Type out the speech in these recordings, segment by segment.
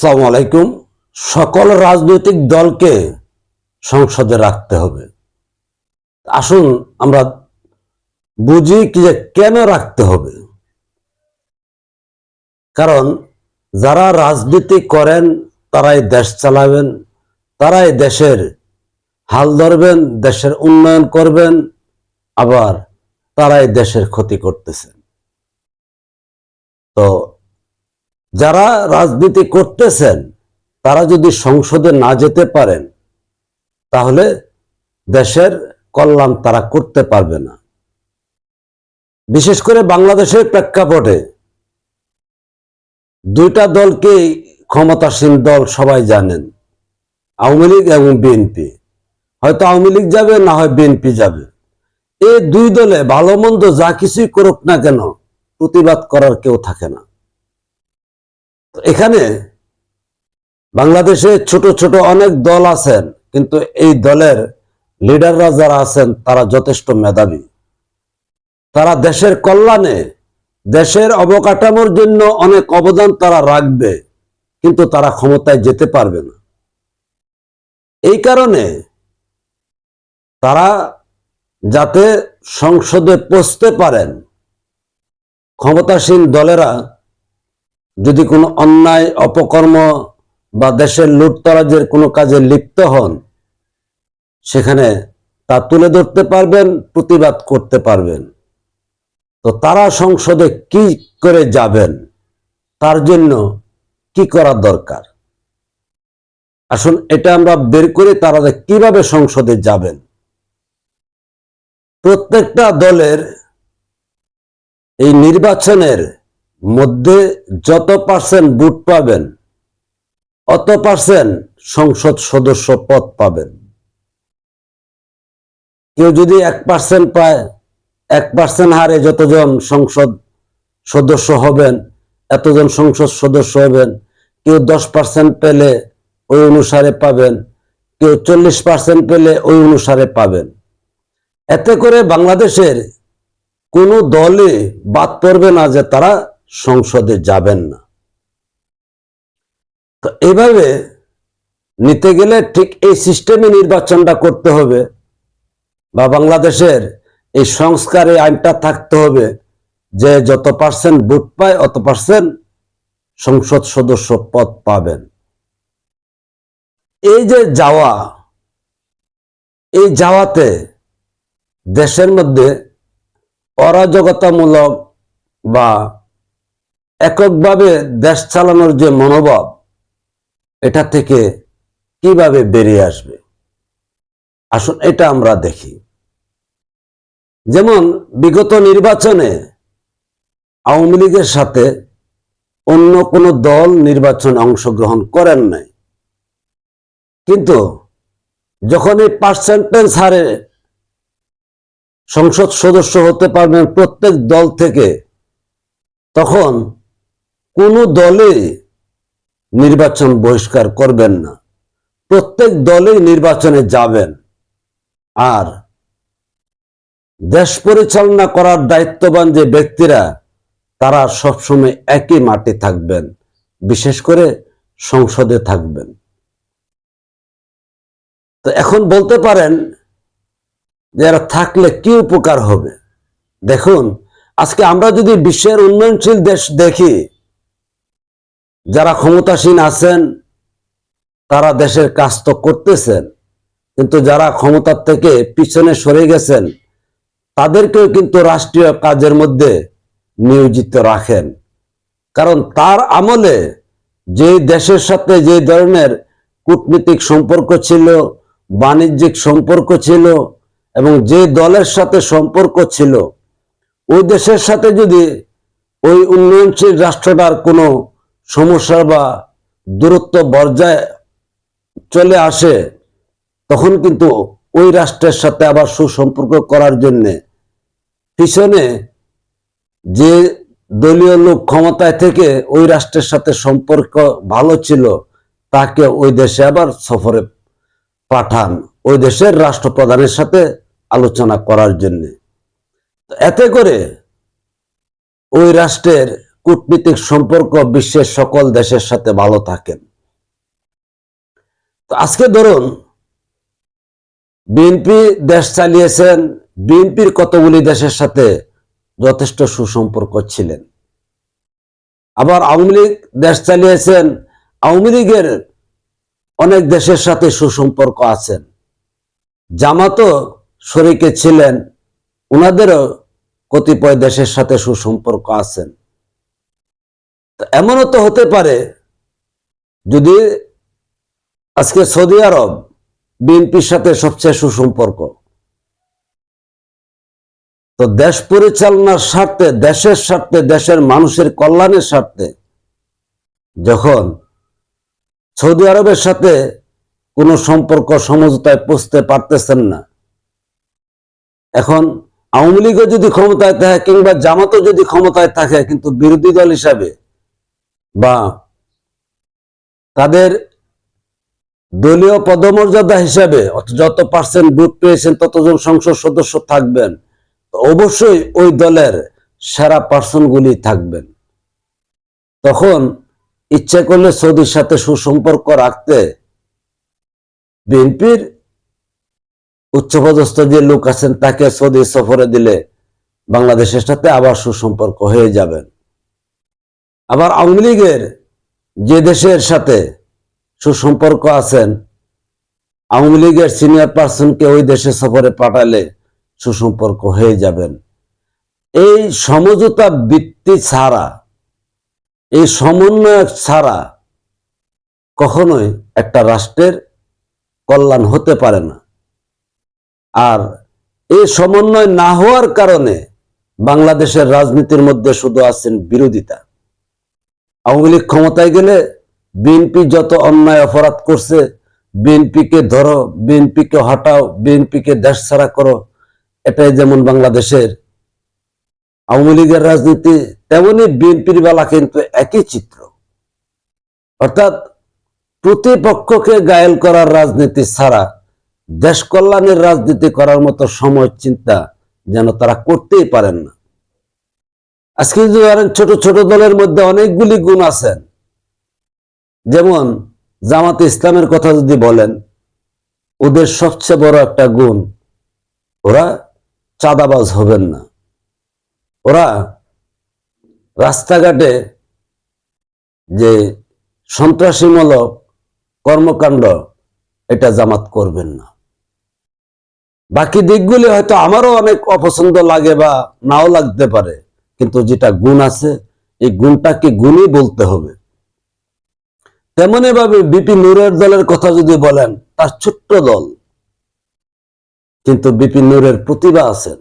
আসসালামু আলাইকুম। সকল রাজনৈতিক দলকে সংসদে রাখতে হবে। আসুন আমরা বুঝি কি যে কেন রাখতে হবে। কারণ যারা রাজনীতি করেন তারাই দেশ চালাবেন, তারাই দেশের হাল ধরবেন, দেশের উন্নয়ন করবেন, আবার তারাই দেশের ক্ষতি করতেছেন। তো যারা রাজনীতি করতেছেন তারা যদি সংসদে না যেতে পারেন তাহলে দেশের কল্যাণ তারা করতে পারবে না। বিশেষ করে বাংলাদেশের প্রেক্ষাপটে দুইটা দলকে ক্ষমতাসীন দল সবাই জানেন, আওয়ামী লীগ এবং বিএনপি। হয়তো আওয়ামী লীগ যাবে, না হয় বিএনপি যাবে। এই দুই দলে ভালো মন্দ যা কিছুই করুক না কেন প্রতিবাদ করার কেউ থাকে না। এখানে বাংলাদেশে ছোট ছোট অনেক দল আছেন, কিন্তু এই দলের লিডাররা যারা আছেন তারা যথেষ্ট মেধাবী। তারা দেশের কল্যাণে, দেশের অবকাঠামোর জন্য অনেক অবদান তারা রাখবে, কিন্তু তারা ক্ষমতায় যেতে পারবে না। এই কারণে তারা যাতে সংসদে পৌঁছতে পারেন, ক্ষমতাসীন দলেরা যদি কোনো অন্যায় অপকর্ম বা দেশের লুটতরাজের কোনো কাজে লিপ্ত হন, সেখানে তা তুলে ধরতে পারবেন, প্রতিবাদ করতে পারবেন। তো তারা সংসদে কি করে যাবেন, তার জন্য কি করা দরকার, আসুন এটা আমরা বের করে তারা কিভাবে সংসদে যাবেন। প্রত্যেকটা দলের এই নির্বাচনের মধ্যে যত পার্সেন্ট ভোট পাবেন অত পার্সেন্ট সংসদ সদস্য পদ পাবেন। কেউ যদি 1% পায়, 1% হারে যতজন সংসদ সদস্য হবেন এতজন সংসদ সদস্য হবেন। কেউ 10% পেলে ওই অনুসারে পাবেন, কেউ 40% পেলে ওই অনুসারে পাবেন। এতে করে বাংলাদেশের কোনো দলে বাদ পড়বে না যে তারা সংসদে যাবেন না। তো এইভাবে নিতে গেলে ঠিক এই সিস্টেমে নির্বাচনটা করতে হবে, বা বাংলাদেশের এই সংস্কারে আইনটা থাকতে হবে যে যত পার্সেন্ট ভোট পায় অত পার্সেন্ট সংসদ সদস্য পদ পাবেন। এই যে যাওয়া, এই যাওয়াতে দেশের মধ্যে অরাজকতামূলক বা এককভাবে দেশ চালানোর যে মনোভাব, এটা থেকে কিভাবে বেরিয়ে আসবে আসুন এটা আমরা দেখি। যেমন বিগত নির্বাচনে আওয়ামী লীগের সাথে অন্য কোনো দল নির্বাচনে অংশগ্রহণ করেন নাই, কিন্তু যখন এই পার্সেন্টেজ হারে সংসদ সদস্য হতে পারবেন প্রত্যেক দল থেকে, তখন কোনো দলে নির্বাচন বহিষ্কার করবেন না, প্রত্যেক দলেই নির্বাচনে যাবেন। আর দেশ পরিচালনা করার দায়িত্ববান যে ব্যক্তিরা তারা সবসময় একই মাঠে থাকবেন, বিশেষ করে সংসদে থাকবেন। তো এখন বলতে পারেন যে এরা থাকলে কি উপকার হবে। দেখুন, আজকে আমরা যদি বিশ্বের উন্নয়নশীল দেশ দেখি, যারা ক্ষমতাসীন আছেন তারা দেশের কাজ তো করতেছেন, কিন্তু যারা ক্ষমতার থেকে পিছনে সরে গেছেন তাদেরকেও কিন্তু রাষ্ট্রীয় কাজের মধ্যে নিয়োজিত রাখেন। কারণ তার আমলে যে দেশের সাথে যে ধরনের কূটনীতিক সম্পর্ক ছিল, বাণিজ্যিক সম্পর্ক ছিল, এবং যে দলের সাথে সম্পর্ক ছিল, ওই দেশের সাথে যদি ওই উন্নয়নশীল রাষ্ট্রটার কোনো সমস্যা বা দূরত্ব পর্যায়ে চলে আসে, তখন কিন্তু ওই রাষ্ট্রের সাথে আবার সুসম্পর্ক করার জন্য পিছনে যে দলীয় লোক ক্ষমতায় থেকে ওই রাষ্ট্রের সাথে সম্পর্ক ভালো ছিল তাকে ওই দেশে আবার সফরে পাঠান, ওই দেশের রাষ্ট্রপ্রধানের সাথে আলোচনা করার জন্য। এতে করে ওই রাষ্ট্রের কূটনীতিক সম্পর্ক বিশ্বের সকল দেশের সাথে ভালো থাকেন। আজকে ধরুন বিএনপি দেশ চালিয়েছেন, বিএনপির কতগুলি দেশের সাথে যথেষ্ট সুসম্পর্ক ছিলেন। আবার আওয়ামী লীগ দেশ চালিয়েছেন, আওয়ামী লীগের অনেক দেশের সাথে সুসম্পর্ক আছেন। জামাতও শরিকে ছিলেন, ওনাদেরও কতিপয় দেশের সাথে সুসম্পর্ক আছেন। এমনও তো হতে পারে যদি আজকে সৌদি আরব বিএনপির সাথে সবচেয়ে সুসম্পর্ক, তো দেশ পরিচালনার স্বার্থে, দেশের স্বার্থে, দেশের মানুষের কল্যাণের স্বার্থে যখন সৌদি আরবের সাথে কোনো সম্পর্ক সমঝোতায় পৌঁছতে পারতেছেন না, এখন আওয়ামী লীগও যদি ক্ষমতায় থাকে কিংবা জামাতও যদি ক্ষমতায় থাকে, কিন্তু বিরোধী দল হিসাবে বা তাদের দলীয় পদমর্যাদা হিসাবে যত পার্সেন্ট ভোট পেয়েছেন ততজন সংসদ সদস্য থাকবেন, অবশ্যই ওই দলের সেরা পার্সনগুলি থাকবেন। তখন ইচ্ছে করলে সৌদির সাথে সুসম্পর্ক রাখতে বিএনপির উচ্চপদস্থ যে লোক আছেন তাকে সৌদি সফরে দিলে বাংলাদেশের সাথে আবার সুসম্পর্ক হয়ে যাবেন। আবার আওয়ামী লীগের যে দেশের সাথে সুসম্পর্ক আছেন, আওয়ামী লীগের সিনিয়র পার্সনকে ওই দেশে সফরে পাঠালে সুসম্পর্ক হয়ে যাবেন। এই সমঝোতা ভিত্তি ছাড়া, এই সমন্বয় ছাড়া কখনোই একটা রাষ্ট্রের কল্যাণ হতে পারে না। আর এই সমন্বয় না হওয়ার কারণে বাংলাদেশের রাজনীতির মধ্যে শুধু আছেন বিরোধিতা। আওয়ামী লীগ ক্ষমতায় গেলে বিএনপি যত অন্যায় অপরাধ করছে, বিএনপিকে ধরো, বিএনপিকে হটাও, বিএনপিকে দেশ ছাড়া করো, এটাই যেমন বাংলাদেশের আওয়ামী লীগের রাজনীতি, তেমনি বিএনপির বেলা কিন্তু একই চিত্র। অর্থাৎ প্রতিপক্ষকে ঘায়েল করার রাজনীতি ছাড়া দেশ কল্যাণের রাজনীতি করার মতো সময় চিন্তা যেন তারা করতেই পারেন না। আজকে যদি ধরেন ছোট ছোট দলের মধ্যে অনেকগুলি গুণ আছেন, যেমন জামাতে ইসলামের কথা যদি বলেন, ওদের সবচেয়ে বড় একটা গুণ, ওরা চাঁদাবাজ হবেন না। ওরা রাস্তাঘাটে যে সন্ত্রাসীমূলক কর্মকাণ্ড, এটা জামাত করবেন না। বাকি দিকগুলি হয়তো আমারও অনেক অপছন্দ লাগে বা নাও লাগতে পারে, কিন্তু যেটা গুণ আছে এই গুণটাকে গুণই বলতে হবে। তেমনি ভাবে বিপি নূরের দলের কথা যদি বলেন, তার ছোট্ট দল, কিন্তু বিপি নূরের প্রতিভা আছেন।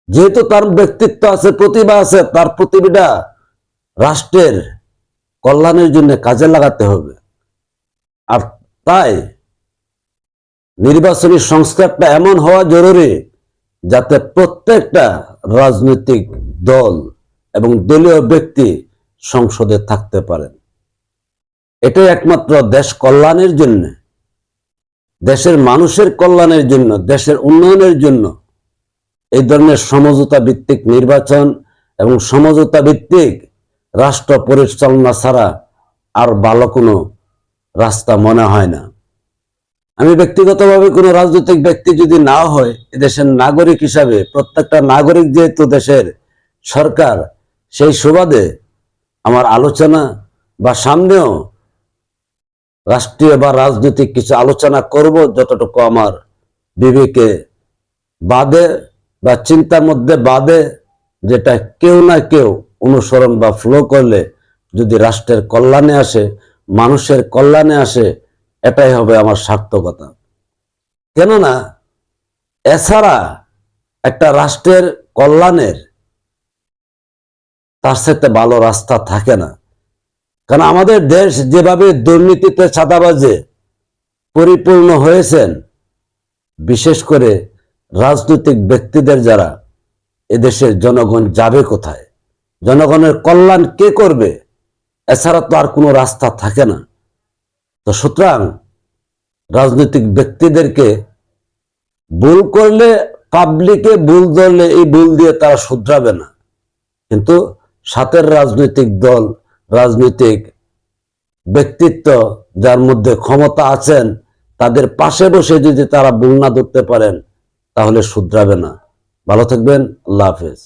যেহেতু তার ব্যক্তিত্ব আছে, প্রতিভা আছে, তার প্রতিভাটা রাষ্ট্রের কল্যাণের জন্য কাজে লাগাতে হবে। আর তাই নির্বাচনী সংস্কারটা এমন হওয়া জরুরি যাতে প্রত্যেকটা রাজনৈতিক দল এবং দলীয় ব্যক্তি সংসদে থাকতে পারেন। এটাই একমাত্র দেশ কল্যাণের জন্য, দেশের মানুষের কল্যাণের জন্য, দেশের উন্নয়নের জন্য এই ধরনের সমঝোতা ভিত্তিক নির্বাচন এবং সমঝোতা ভিত্তিক রাষ্ট্র পরিচালনা ছাড়া আর ভালো কোনো রাস্তা মনে হয় না। আমি ব্যক্তিগতভাবে কোনো রাজনৈতিক ব্যক্তি যদি না হয়, দেশের নাগরিক হিসাবে প্রত্যেকটা নাগরিক যেহেতু দেশের সরকার, সেই সুবাদে আমার আলোচনা বা সামনেও রাষ্ট্রীয় বা রাজনৈতিক কিছু আলোচনা করব, যতটুকু আমার বিবেকে বাদে বা চিন্তার মধ্যে বাদে, যেটা কেউ না কেউ অনুসরণ বা ফলো করলে যদি রাষ্ট্রের কল্যাণে আসে, মানুষের কল্যাণে আসে, এটাই হবে আমার সার্থকতা। কেননা এছাড়া একটা রাষ্ট্রের কল্যাণের তার সাথে ভালো রাস্তা থাকে না। কারণ আমাদের দেশ যেভাবে দুর্নীতিতে, চাঁদাবাজে পরিপূর্ণ হয়েছেন, বিশেষ করে রাজনৈতিক ব্যক্তিদের যারা, এদেশের জনগণ যাবে কোথায়? জনগণের কল্যাণ কে করবে? এছাড়া তো আর কোনো রাস্তা থাকে না। তো সুতরাং রাজনৈতিক ব্যক্তিদেরকে ভুল করলে, পাবলিকে ভুল ধরলে এই ভুল দিয়ে তারা শুধরাবে না, কিন্তু সাথের রাজনৈতিক দল, রাজনৈতিক ব্যক্তিত্ব, যার মধ্যে ক্ষমতা আছেন, তাদের পাশে বসে যদি তারা ভুল না ধরতে পারেন, তাহলে শুধরাবে না। ভালো থাকবেন। আল্লাহ হাফেজ।